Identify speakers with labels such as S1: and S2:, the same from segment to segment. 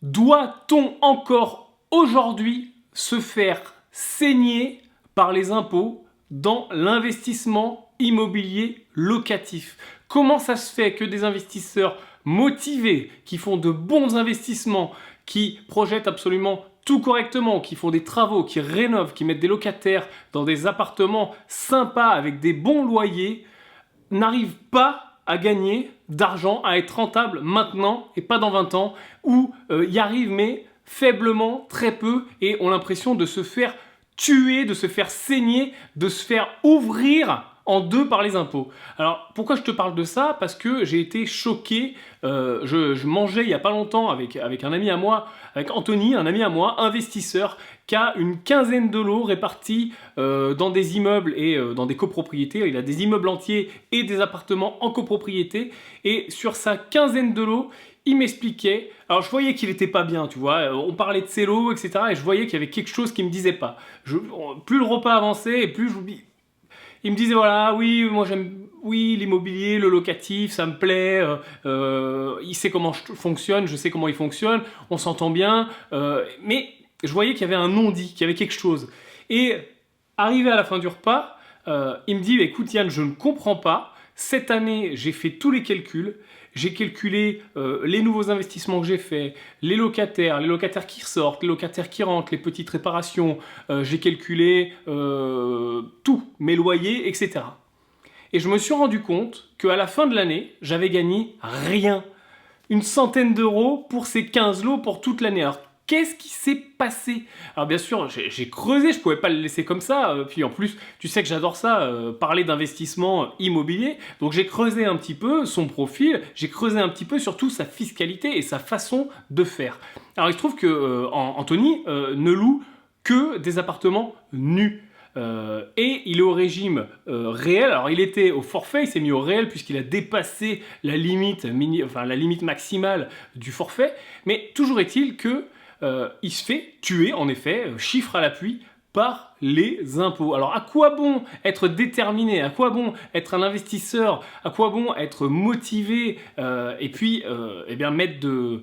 S1: Doit-on encore aujourd'hui se faire saigner par les impôts dans l'investissement immobilier locatif? Comment ça se fait que des investisseurs motivés, qui font de bons investissements, qui projettent absolument tout correctement, qui font des travaux, qui rénovent, qui mettent des locataires dans des appartements sympas avec des bons loyers, n'arrivent pas à gagner d'argent, à être rentable maintenant et pas dans 20 ans, ou y arrivent mais faiblement, très peu, et ont l'impression de se faire tuer, de se faire saigner, de se faire ouvrir en deux par les impôts. Alors pourquoi je te parle de ça? Parce que j'ai été choqué, je mangeais il n'y a pas longtemps avec un ami à moi, avec Anthony, un ami à moi, investisseur, qui a une quinzaine de lots répartis dans des immeubles et dans des copropriétés. Il a des immeubles entiers et des appartements en copropriété, et sur sa quinzaine de lots, il m'expliquait, alors je voyais qu'il était pas bien, tu vois, on parlait de ses lots, etc. et je voyais qu'il y avait quelque chose qui me disait pas. Plus le repas avançait et plus j'oublie. Il me disait voilà, oui, moi j'aime, oui, l'immobilier, le locatif, ça me plaît, il sait comment je fonctionne, je sais comment il fonctionne, on s'entend bien, mais je voyais qu'il y avait un non-dit, qu'il y avait quelque chose. Et arrivé à la fin du repas, il me dit écoute Yann, je ne comprends pas, cette année j'ai fait tous les calculs, j'ai calculé les nouveaux investissements que j'ai faits, les locataires qui ressortent, les locataires qui rentrent, les petites réparations, j'ai calculé tout, mes loyers, etc. Et je me suis rendu compte qu'à la fin de l'année, j'avais gagné rien. Une centaine d'euros pour ces 15 lots pour toute l'année. Alors, qu'est-ce qui s'est passé? Alors bien sûr, j'ai creusé, je pouvais pas le laisser comme ça. Puis en plus, tu sais que j'adore ça, parler d'investissement immobilier. Donc j'ai creusé un petit peu son profil, j'ai creusé un petit peu surtout sa fiscalité et sa façon de faire. Alors il se trouve que Anthony ne loue que des appartements nus. Et il est au régime réel. Alors il était au forfait, il s'est mis au réel puisqu'il a dépassé la limite, la limite maximale du forfait. Mais toujours est-il que il se fait tuer, en effet, chiffre à l'appui, par les impôts. Alors à quoi bon être déterminé, à quoi bon être un investisseur, à quoi bon être motivé et puis eh bien mettre de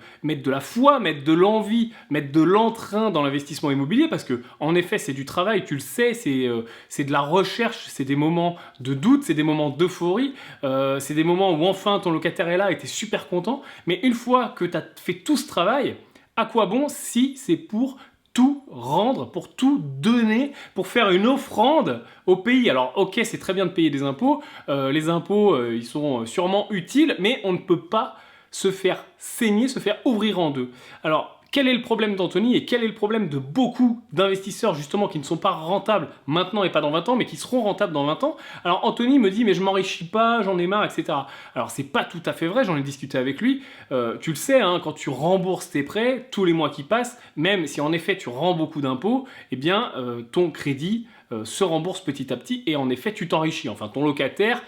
S1: la foi, mettre de l'envie, mettre de l'entrain dans l'investissement immobilier, parce que en effet c'est du travail, tu le sais, c'est de la recherche, c'est des moments de doute, c'est des moments d'euphorie, c'est des moments où enfin ton locataire est là et tu es super content, mais une fois que tu as fait tout ce travail, à quoi bon si c'est pour tout rendre, pour tout donner, pour faire une offrande au pays? Alors ok, c'est très bien de payer des impôts, les impôts ils sont sûrement utiles, mais on ne peut pas se faire saigner, se faire ouvrir en deux. Alors quel est le problème d'Anthony et quel est le problème de beaucoup d'investisseurs justement qui ne sont pas rentables maintenant et pas dans 20 ans, mais qui seront rentables dans 20 ans? Alors Anthony me dit mais je m'enrichis pas, j'en ai marre, etc. Alors c'est pas tout à fait vrai, j'en ai discuté avec lui. Tu le sais, hein, quand tu rembourses tes prêts, tous les mois qui passent, même si en effet tu rends beaucoup d'impôts, eh bien ton crédit se rembourse petit à petit et en effet tu t'enrichis. Enfin ton locataire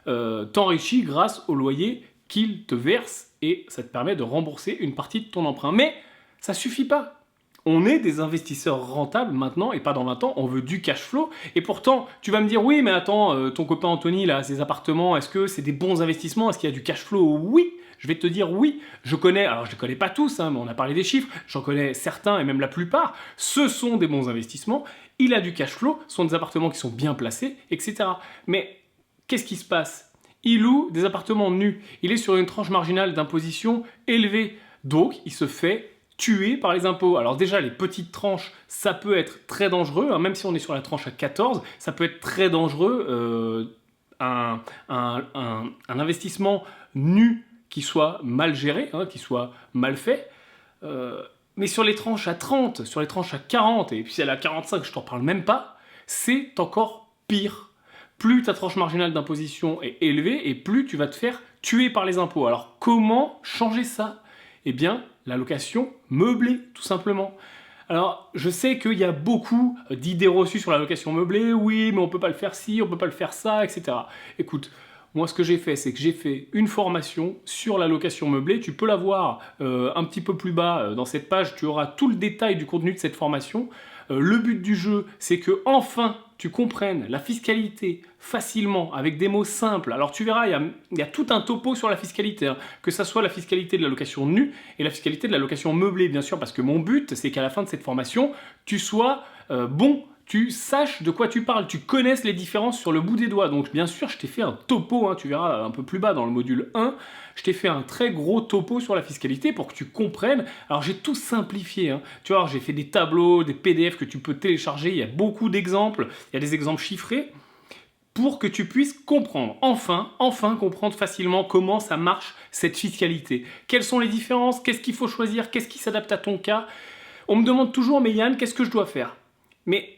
S1: t'enrichit grâce au loyer qu'il te verse et ça te permet de rembourser une partie de ton emprunt. Mais ça suffit pas. On est des investisseurs rentables maintenant et pas dans 20 ans, on veut du cash flow. Et pourtant, tu vas me dire, oui, mais attends, ton copain Anthony, là, ses appartements, est-ce que c'est des bons investissements? Est-ce qu'il y a du cash flow? Oui, je vais te dire oui. Je connais, alors je ne les connais pas tous, hein, mais on a parlé des chiffres, j'en connais certains et même la plupart. Ce sont des bons investissements, il a du cash flow, ce sont des appartements qui sont bien placés, etc. Mais qu'est-ce qui se passe? Il loue des appartements nus, il est sur une tranche marginale d'imposition élevée, donc il se fait tué par les impôts. Alors déjà, les petites tranches, ça peut être très dangereux, hein, même si on est sur la tranche à 14, ça peut être très dangereux. Un investissement nu qui soit mal géré, hein, qui soit mal fait. Mais sur les tranches à 30, sur les tranches à 40, et puis celle à 45, je t'en parle même pas, c'est encore pire. Plus ta tranche marginale d'imposition est élevée, et plus tu vas te faire tuer par les impôts. Alors comment changer ça? Eh bien, la location meublée, tout simplement. Alors, je sais qu'il y a beaucoup d'idées reçues sur la location meublée, oui, mais on peut pas le faire ci, on peut pas le faire ça, etc. Écoute, Moi, ce que j'ai fait, c'est que j'ai fait une formation sur la location meublée. Tu peux la voir un petit peu plus bas dans cette page. Tu auras tout le détail du contenu de cette formation. Le but du jeu, c'est que enfin tu comprennes la fiscalité facilement, avec des mots simples. Alors tu verras, il y a tout un topo sur la fiscalité, hein, que ça soit la fiscalité de la location nue et la fiscalité de la location meublée, bien sûr, parce que mon but, c'est qu'à la fin de cette formation, tu sois bon, tu saches de quoi tu parles, tu connaisses les différences sur le bout des doigts. Donc bien sûr, je t'ai fait un topo, hein, tu verras un peu plus bas dans le module 1, je t'ai fait un très gros topo sur la fiscalité pour que tu comprennes. Alors j'ai tout simplifié, hein. Tu vois, j'ai fait des tableaux, des PDF que tu peux télécharger, il y a beaucoup d'exemples, il y a des exemples chiffrés pour que tu puisses comprendre, enfin comprendre facilement comment ça marche cette fiscalité. Quelles sont les différences, qu'est-ce qu'il faut choisir, qu'est-ce qui s'adapte à ton cas. On me demande toujours, mais Yann, qu'est-ce que je dois faire? Mais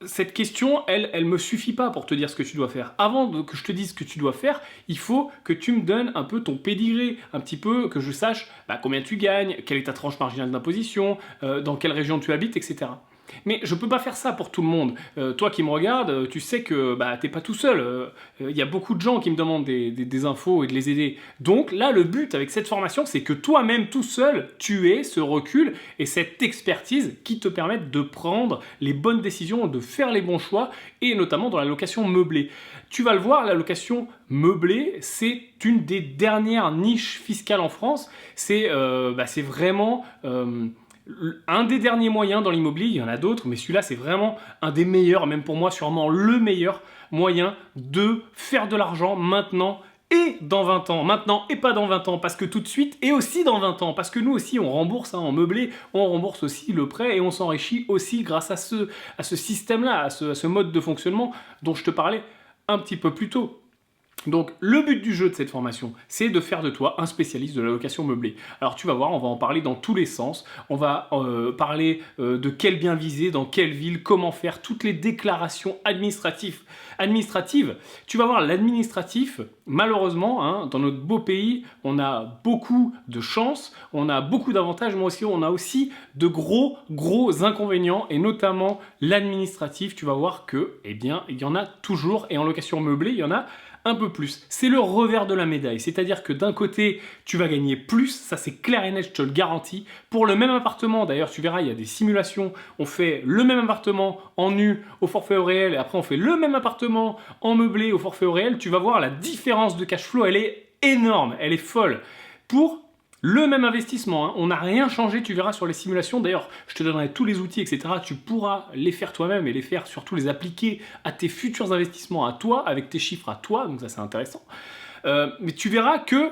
S1: cette question, elle me suffit pas pour te dire ce que tu dois faire. Avant que je te dise ce que tu dois faire, il faut que tu me donnes un peu ton pédigré, un petit peu que je sache combien tu gagnes, quelle est ta tranche marginale d'imposition, dans quelle région tu habites, etc. Mais je peux pas faire ça pour tout le monde. Toi qui me regardes, tu sais que t'es pas tout seul. Il y a beaucoup de gens qui me demandent des infos et de les aider. Donc là, le but avec cette formation, c'est que toi-même, tout seul, tu aies ce recul et cette expertise qui te permettent de prendre les bonnes décisions, de faire les bons choix, et notamment dans la location meublée. Tu vas le voir, la location meublée, c'est une des dernières niches fiscales en France. C'est vraiment un des derniers moyens dans l'immobilier, il y en a d'autres, mais celui-là c'est vraiment un des meilleurs, même pour moi sûrement le meilleur moyen de faire de l'argent maintenant et dans 20 ans. Maintenant et pas dans 20 ans, parce que tout de suite et aussi dans 20 ans, parce que nous aussi on rembourse en meublé, on rembourse aussi le prêt et on s'enrichit aussi grâce à ce système-là, à ce mode de fonctionnement dont je te parlais un petit peu plus tôt. Donc le but du jeu de cette formation, c'est de faire de toi un spécialiste de la location meublée. Alors tu vas voir, on va en parler dans tous les sens. On va parler de quel bien viser, dans quelle ville, comment faire, toutes les déclarations administratives. Tu vas voir, l'administratif, malheureusement, hein, dans notre beau pays, on a beaucoup de chance, on a beaucoup d'avantages, mais aussi on a aussi de gros inconvénients, et notamment l'administratif. Tu vas voir que, il y en a toujours, et en location meublée, il y en a un peu plus. C'est le revers de la médaille, c'est-à-dire que d'un côté, tu vas gagner plus, ça c'est clair et net, je te le garantis. Pour le même appartement, d'ailleurs, tu verras, il y a des simulations, on fait le même appartement en nu au forfait au réel, et après on fait le même appartement en meublé au forfait au réel, tu vas voir la différence de cash flow, elle est énorme, elle est folle. Pour le même investissement, hein. On n'a rien changé, tu verras sur les simulations. D'ailleurs, je te donnerai tous les outils, etc. Tu pourras les faire toi-même et les faire, surtout les appliquer à tes futurs investissements à toi, avec tes chiffres à toi. Donc ça, c'est intéressant. Mais tu verras que,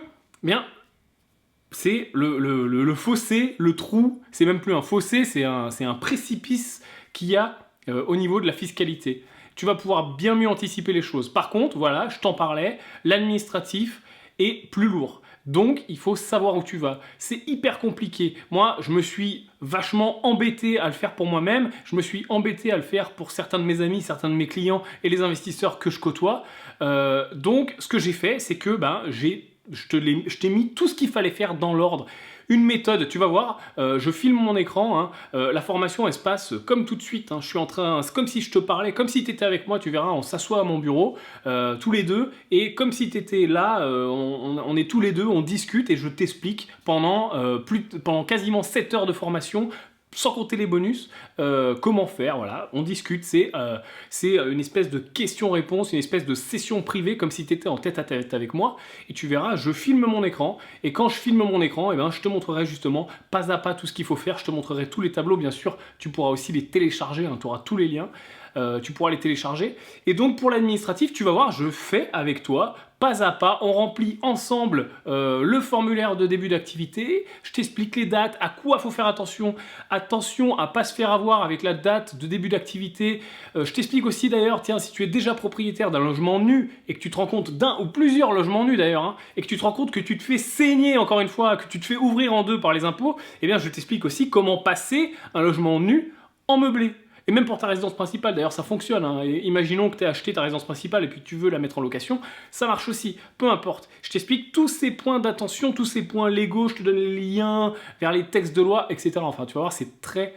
S1: c'est le fossé, le trou. C'est même plus un fossé, c'est un précipice qu'il y a au niveau de la fiscalité. Tu vas pouvoir bien mieux anticiper les choses. Par contre, voilà, je t'en parlais, l'administratif est plus lourd. Donc, il faut savoir où tu vas. C'est hyper compliqué. Moi, je me suis vachement embêté à le faire pour moi-même. Je me suis embêté à le faire pour certains de mes amis, certains de mes clients et les investisseurs que je côtoie. Donc, ce que j'ai fait, c'est que je t'ai mis tout ce qu'il fallait faire dans l'ordre. Une méthode, tu vas voir, je filme mon écran, hein, la formation elle se passe comme tout de suite, hein, je suis en train, c'est comme si je te parlais, comme si tu étais avec moi, tu verras, on s'assoit à mon bureau, tous les deux, et comme si tu étais là, on est tous les deux, on discute et je t'explique pendant quasiment 7 heures de formation, sans compter les bonus, comment faire, voilà, on discute, c'est une espèce de question-réponse, une espèce de session privée, comme si tu étais en tête-à-tête avec moi, et tu verras, je filme mon écran, et quand je filme mon écran, je te montrerai justement pas à pas tout ce qu'il faut faire, je te montrerai tous les tableaux, bien sûr, tu pourras aussi les télécharger, hein, tu auras tous les liens, tu pourras les télécharger, et donc pour l'administratif, tu vas voir, je fais avec toi, pas à pas, on remplit ensemble le formulaire de début d'activité, je t'explique les dates, à quoi il faut faire attention à ne pas se faire avoir avec la date de début d'activité, je t'explique aussi d'ailleurs, tiens, si tu es déjà propriétaire d'un logement nu et que tu te rends compte d'un ou plusieurs logements nus d'ailleurs, hein, et que tu te rends compte que tu te fais saigner encore une fois, que tu te fais ouvrir en deux par les impôts, je t'explique aussi comment passer un logement nu en meublé. Et même pour ta résidence principale, d'ailleurs ça fonctionne, hein. Imaginons que tu aies acheté ta résidence principale et puis que tu veux la mettre en location, ça marche aussi, peu importe. Je t'explique tous ces points d'attention, tous ces points légaux, je te donne les liens vers les textes de loi, etc. Enfin tu vas voir, c'est très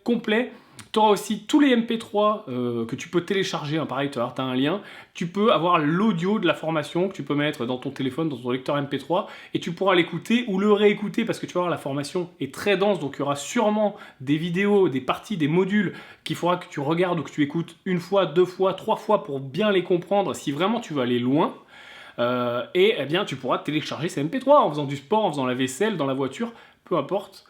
S1: complet. Tu auras aussi tous les MP3 que tu peux télécharger. Hein, pareil, tu as un lien. Tu peux avoir l'audio de la formation que tu peux mettre dans ton téléphone, dans ton lecteur MP3, et tu pourras l'écouter ou le réécouter parce que tu vas voir, la formation est très dense, donc il y aura sûrement des vidéos, des parties, des modules qu'il faudra que tu regardes ou que tu écoutes une fois, deux fois, trois fois pour bien les comprendre si vraiment tu veux aller loin. Et eh bien, tu pourras télécharger ces MP3 en faisant du sport, en faisant la vaisselle, dans la voiture, peu importe.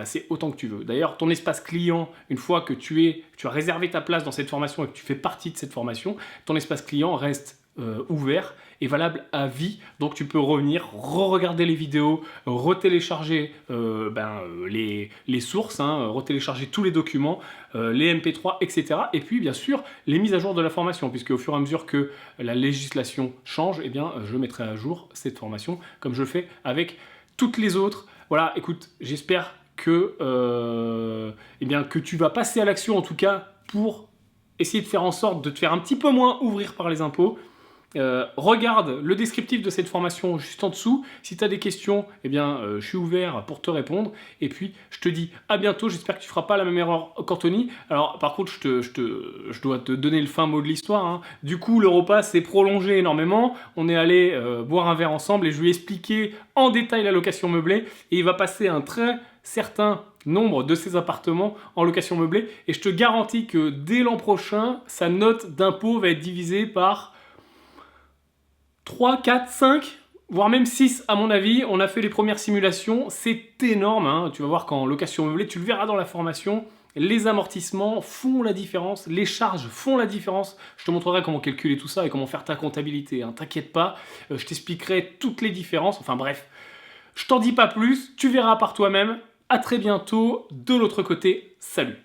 S1: C'est autant que tu veux. D'ailleurs, ton espace client, une fois que tu as réservé ta place dans cette formation et que tu fais partie de cette formation, ton espace client reste ouvert et valable à vie. Donc tu peux revenir, re-regarder les vidéos, retélécharger les sources, hein, retélécharger tous les documents, les MP3, etc. Et puis bien sûr les mises à jour de la formation, puisque au fur et à mesure que la législation change, eh bien, je mettrai à jour cette formation comme je le fais avec toutes les autres. Voilà, écoute, j'espère que tu vas passer à l'action, en tout cas, pour essayer de faire en sorte de te faire un petit peu moins ouvrir par les impôts. Regarde le descriptif de cette formation juste en dessous. Si tu as des questions, je suis ouvert pour te répondre. Et puis, je te dis à bientôt. J'espère que tu ne feras pas la même erreur qu'Anthony. Alors, par contre, je dois te donner le fin mot de l'histoire. Hein. Du coup, le repas s'est prolongé énormément. On est allé boire un verre ensemble et je lui ai expliqué en détail la location meublée. Et il va passer un très certain nombre de ses appartements en location meublée. Et je te garantis que dès l'an prochain, sa note d'impôt va être divisée par 3, 4, 5, voire même 6 à mon avis. On a fait les premières simulations, c'est énorme. Hein. Tu vas voir qu'en location meublée, tu le verras dans la formation, les amortissements font la différence, les charges font la différence. Je te montrerai comment calculer tout ça et comment faire ta comptabilité. Hein. T'inquiète pas, je t'expliquerai toutes les différences. Enfin bref, je t'en dis pas plus, tu verras par toi-même. À très bientôt de l'autre côté, salut.